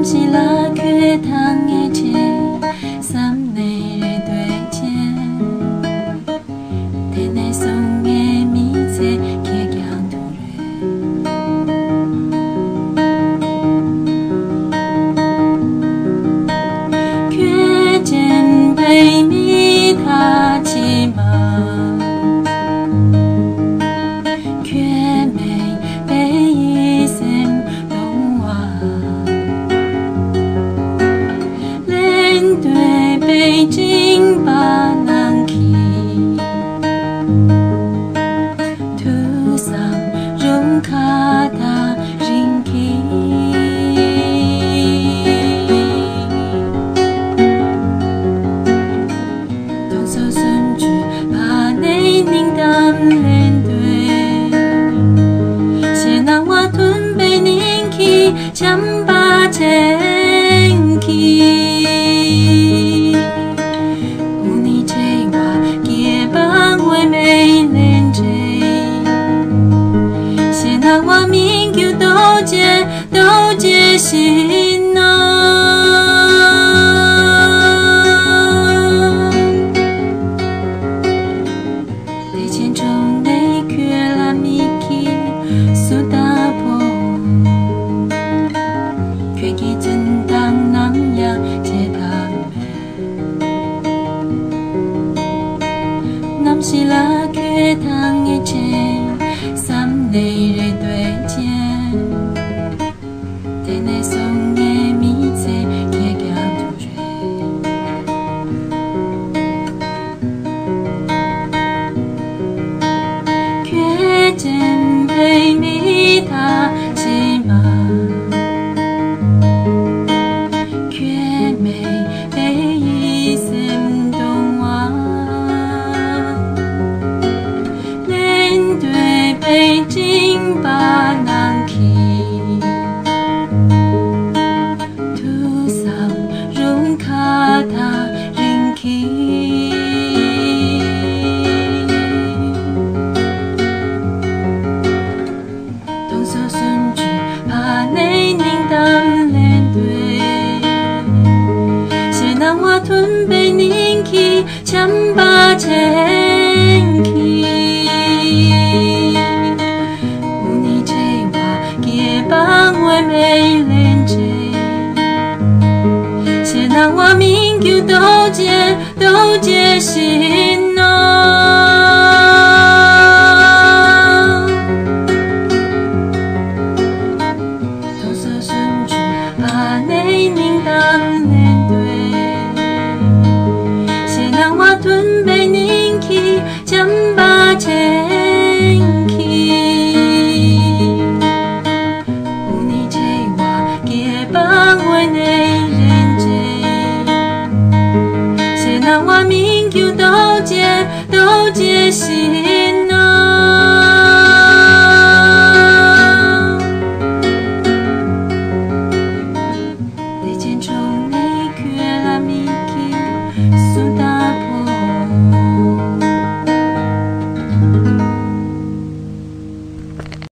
是拉缺糖的钱，三内的对钱，天内送的米菜，结交突然，缺钱被米他是嘛，缺美被一生动画。 北京把南去，土上容卡他人去，东手顺举把内宁当连队，西南话屯北宁去，强把前去。 帮我美连接，先让我民求都结心哦。东手顺举把内宁当连队，先让我屯北宁去，将把前。 我民求都结心。